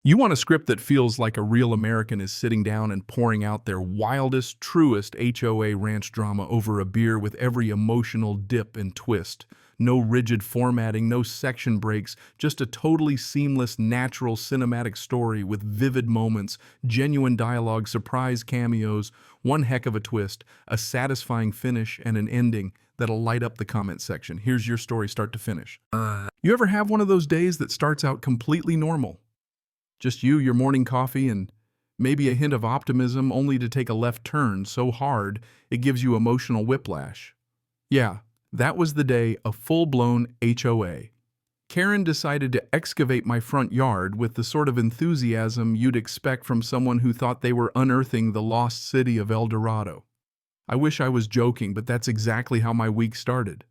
You want a script that feels like a real American is sitting down and pouring out their wildest, truest HOA ranch drama over a beer with every emotional dip and twist. No rigid formatting, no section breaks, just a totally seamless, natural cinematic story with vivid moments, genuine dialogue, surprise cameos, one heck of a twist, a satisfying finish, and an ending that'll light up the comment section. Here's your story start to finish. You ever have one of those days that starts out completely normal? Just you, your morning coffee, and maybe a hint of optimism only to take a left turn so hard it gives you emotional whiplash. Yeah, that was the day of full-blown HOA. Karen decided to excavate my front yard with the sort of enthusiasm you'd expect from someone who thought they were unearthing the lost city of El Dorado. I wish I was joking, but that's exactly how my week started.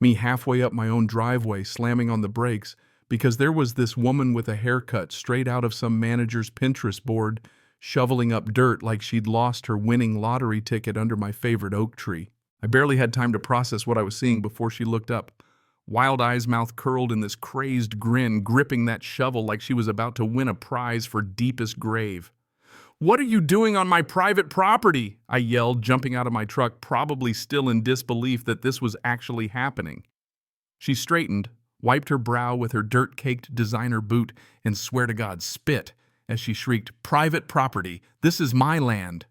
Me halfway up my own driveway, slamming on the brakes, because there was this woman with a haircut straight out of some manager's Pinterest board, shoveling up dirt like she'd lost her winning lottery ticket under my favorite oak tree. I barely had time to process what I was seeing before she looked up. Wild eyes, mouth curled in this crazed grin, gripping that shovel like she was about to win a prize for deepest grave. "What are you doing on my private property?" I yelled, jumping out of my truck, probably still in disbelief that this was actually happening. She straightened, wiped her brow with her dirt-caked designer boot, and swear to God, spit, as she shrieked, "Private property! This is my land!"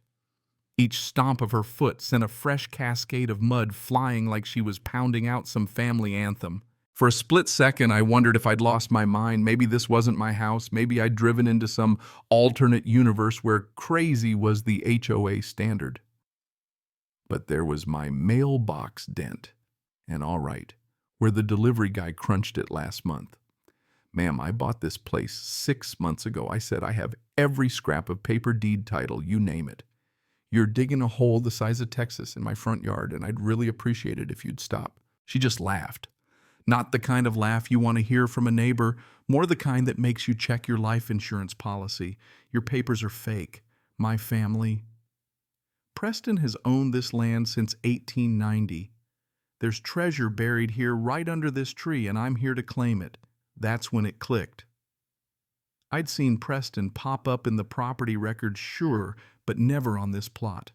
Each stomp of her foot sent a fresh cascade of mud flying like she was pounding out some family anthem. For a split second, I wondered if I'd lost my mind. Maybe this wasn't my house. Maybe I'd driven into some alternate universe where crazy was the HOA standard. But there was my mailbox dent. And all right, where the delivery guy crunched it last month. "Ma'am, I bought this place 6 months ago. I said I have every scrap of paper deed title, you name it. You're digging a hole the size of Texas in my front yard, and I'd really appreciate it if you'd stop." She just laughed. Not the kind of laugh you want to hear from a neighbor, more the kind that makes you check your life insurance policy. Your papers are fake. My family. Preston has owned this land since 1890. There's treasure buried here right under this tree, and I'm here to claim it. That's when it clicked. I'd seen Preston pop up in the property records, sure, but never on this plot.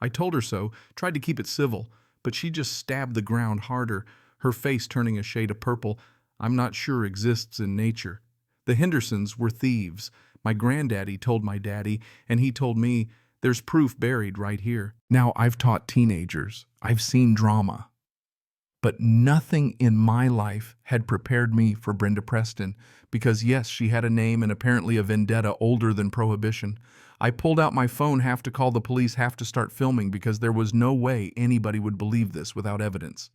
I told her so, tried to keep it civil, but she just stabbed the ground harder, her face turning a shade of purple I'm not sure exists in nature. The Hendersons were thieves. My granddaddy told my daddy, and he told me, there's proof buried right here. Now, I've taught teenagers. I've seen drama. But nothing in my life had prepared me for Brenda Preston, because yes, she had a name and apparently a vendetta older than Prohibition. I pulled out my phone, half to call the police, half to start filming, because there was no way anybody would believe this without evidence.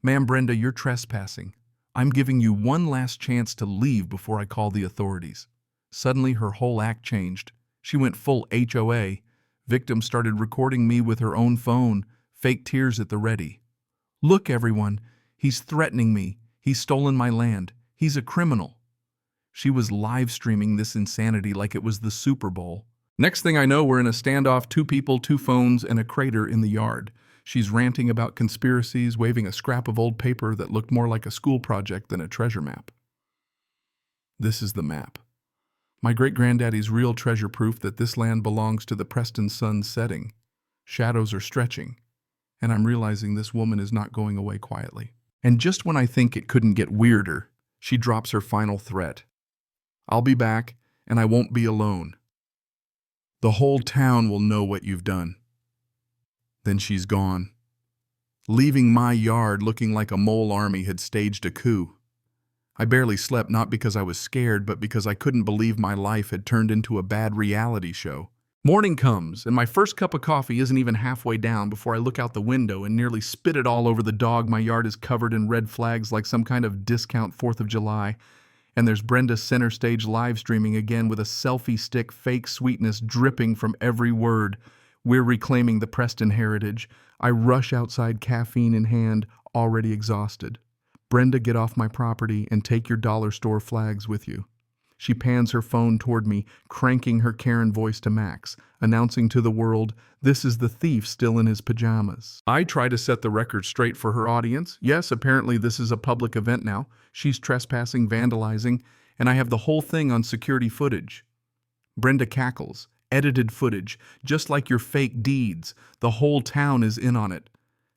"Ma'am Brenda, you're trespassing. I'm giving you one last chance to leave before I call the authorities." Suddenly, her whole act changed. She went full HOA. Victim started recording me with her own phone, fake tears at the ready. "Look, everyone, he's threatening me. He's stolen my land. He's a criminal." She was live streaming this insanity like it was the Super Bowl. Next thing I know, we're in a standoff, 2 people, 2 phones, and a crater in the yard. She's ranting about conspiracies, waving a scrap of old paper that looked more like a school project than a treasure map. This is the map. My great-granddaddy's real treasure proof that this land belongs to the Preston sun setting. Shadows are stretching, and I'm realizing this woman is not going away quietly. And just when I think it couldn't get weirder, she drops her final threat. "I'll be back, and I won't be alone. The whole town will know what you've done." Then she's gone, leaving my yard looking like a mole army had staged a coup. I barely slept, not because I was scared, but because I couldn't believe my life had turned into a bad reality show. Morning comes, and my first cup of coffee isn't even halfway down before I look out the window and nearly spit it all over the dog. My yard is covered in red flags like some kind of discount 4th of July. And there's Brenda center stage live streaming again with a selfie stick fake sweetness dripping from every word. We're reclaiming the Preston heritage. I rush outside, caffeine in hand, already exhausted. "Brenda, get off my property and take your dollar store flags with you." She pans her phone toward me, cranking her Karen voice to max, announcing to the world, this is the thief still in his pajamas. I try to set the record straight for her audience. Yes, apparently this is a public event now. She's trespassing, vandalizing, and I have the whole thing on security footage. Brenda cackles. Edited footage, just like your fake deeds. The whole town is in on it.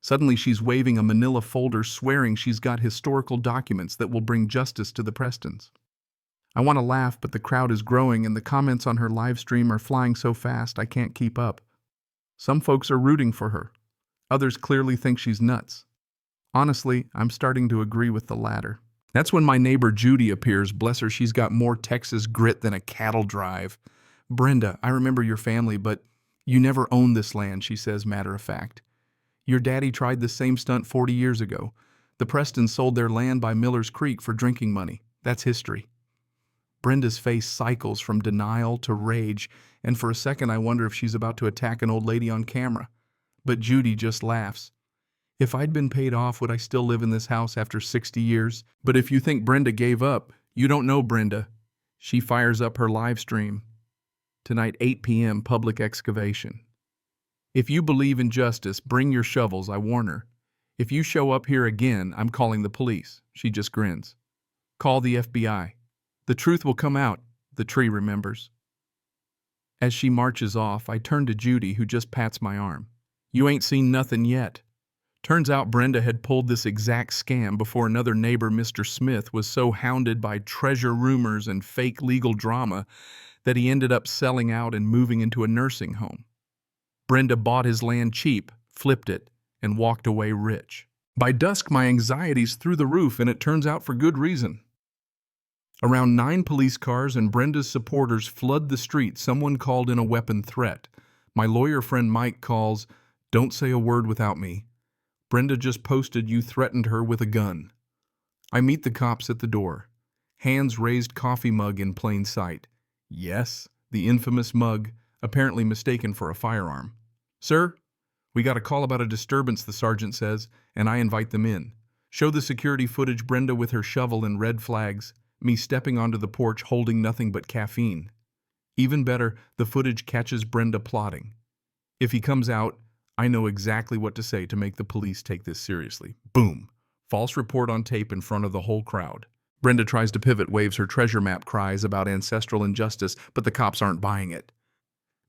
Suddenly she's waving a manila folder, swearing she's got historical documents that will bring justice to the Prestons. I want to laugh, but the crowd is growing and the comments on her live stream are flying so fast I can't keep up. Some folks are rooting for her. Others clearly think she's nuts. Honestly, I'm starting to agree with the latter. That's when my neighbor Judy appears. Bless her, she's got more Texas grit than a cattle drive. Brenda, I remember your family, but you never owned this land, she says, matter of fact. Your daddy tried the same stunt 40 years ago. The Prestons sold their land by Miller's Creek for drinking money. That's history. Brenda's face cycles from denial to rage, and for a second I wonder if she's about to attack an old lady on camera. But Judy just laughs. If I'd been paid off, would I still live in this house after 60 years? But if you think Brenda gave up, you don't know Brenda. She fires up her live stream. Tonight, 8 p.m., public excavation. If you believe in justice, bring your shovels, I warn her. If you show up here again, I'm calling the police. She just grins. Call the FBI. The truth will come out, the tree remembers. As she marches off, I turn to Judy, who just pats my arm. You ain't seen nothing yet. Turns out Brenda had pulled this exact scam before another neighbor, Mr. Smith, was so hounded by treasure rumors and fake legal drama that he ended up selling out and moving into a nursing home. Brenda bought his land cheap, flipped it, and walked away rich. By dusk, my anxiety's through the roof, and it turns out for good reason. Around 9 police cars and Brenda's supporters flood the street. Someone called in a weapon threat. My lawyer friend Mike calls, "Don't say a word without me. Brenda just posted you threatened her with a gun." I meet the cops at the door. Hands raised, coffee mug in plain sight. Yes, the infamous mug, apparently mistaken for a firearm. "Sir, we got a call about a disturbance," the sergeant says, and I invite them in. Show the security footage, Brenda with her shovel and red flags, me stepping onto the porch holding nothing but caffeine. Even better, the footage catches Brenda plotting. If he comes out, I know exactly what to say to make the police take this seriously. Boom. False report on tape in front of the whole crowd. Brenda tries to pivot, waves her treasure map, cries about ancestral injustice, but the cops aren't buying it.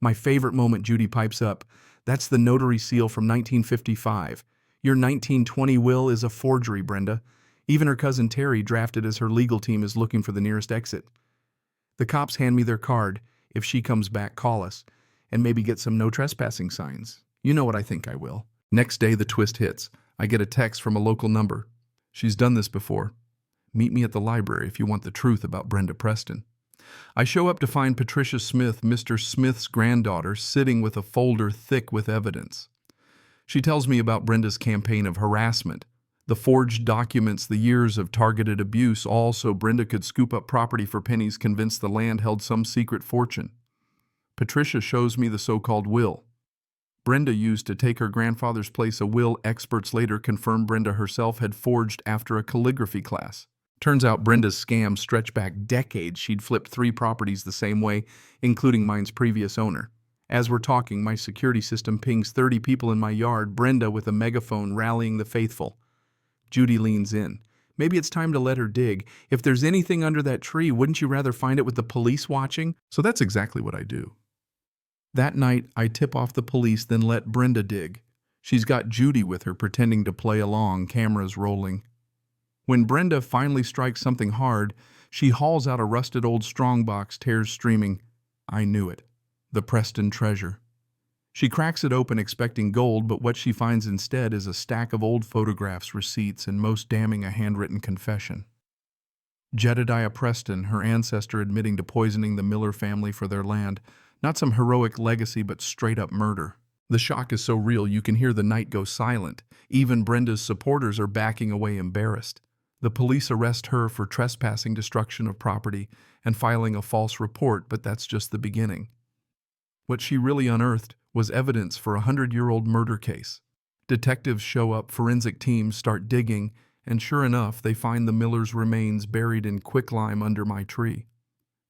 My favorite moment, Judy pipes up. "That's the notary seal from 1955. Your 1920 will is a forgery, Brenda. Even her cousin Terry drafted as her legal team is looking for the nearest exit." The cops hand me their card. If she comes back, call us, and maybe get some no trespassing signs. You know what I think I will. Next day, the twist hits. I get a text from a local number. She's done this before. Meet me at the library if you want the truth about Brenda Preston. I show up to find Patricia Smith, Mr. Smith's granddaughter, sitting with a folder thick with evidence. She tells me about Brenda's campaign of harassment, the forged documents, the years of targeted abuse, all so Brenda could scoop up property for pennies, convinced the land held some secret fortune. Patricia shows me the so-called will Brenda used to take her grandfather's place, a will experts later confirmed Brenda herself had forged after a calligraphy class. Turns out Brenda's scam stretched back decades. She'd flipped 3 properties the same way, including mine's previous owner. As we're talking, my security system pings 30 people in my yard, Brenda with a megaphone rallying the faithful. Judy leans in. Maybe it's time to let her dig. If there's anything under that tree, wouldn't you rather find it with the police watching? So that's exactly what I do. That night, I tip off the police, then let Brenda dig. She's got Judy with her, pretending to play along, cameras rolling. When Brenda finally strikes something hard, she hauls out a rusted old strongbox, tears streaming. I knew it. The Preston treasure. She cracks it open expecting gold, but what she finds instead is a stack of old photographs, receipts, and most damning, a handwritten confession. Jedediah Preston, her ancestor, admitting to poisoning the Miller family for their land. Not some heroic legacy, but straight-up murder. The shock is so real you can hear the night go silent. Even Brenda's supporters are backing away embarrassed. The police arrest her for trespassing, destruction of property, and filing a false report, but that's just the beginning. What she really unearthed was evidence for a 100-year-old murder case. Detectives show up, forensic teams start digging, and sure enough, they find the Miller's remains buried in quicklime under my tree.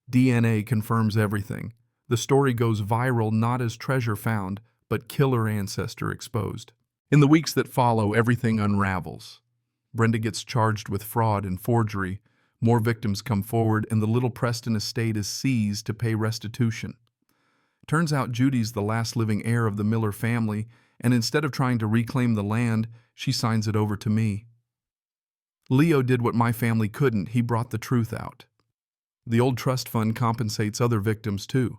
DNA confirms everything. The story goes viral, not as treasure found, but killer ancestor exposed. In the weeks that follow, everything unravels. Brenda gets charged with fraud and forgery, More victims come forward, and the Little Preston estate is seized to pay restitution. Turns out Judy's the last living heir of the Miller family, and instead of trying to reclaim the land, she signs it over to me. Leo did what my family couldn't. He brought the truth out. The old trust fund compensates other victims too.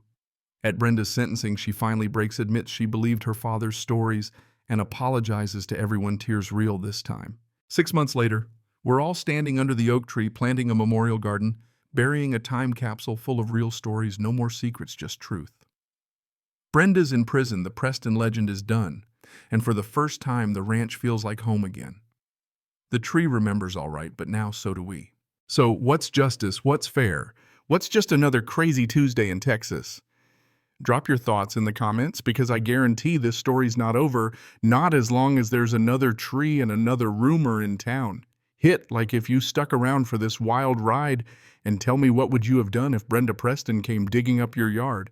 At Brenda's sentencing, she finally admits she believed her father's stories and apologizes to everyone, tears real this time. 6 months later, we're all standing under the oak tree, planting a memorial garden, burying a time capsule full of real stories, no more secrets, just truth. Brenda's in prison, the Preston legend is done, and for the first time, the ranch feels like home again. The tree remembers all right, but now so do we. So what's justice? What's fair? What's just another crazy Tuesday in Texas? Drop your thoughts in the comments, because I guarantee this story's not over, not as long as there's another tree and another rumor in town. Hit like if you stuck around for this wild ride, and tell me, what would you have done if Brenda Preston came digging up your yard?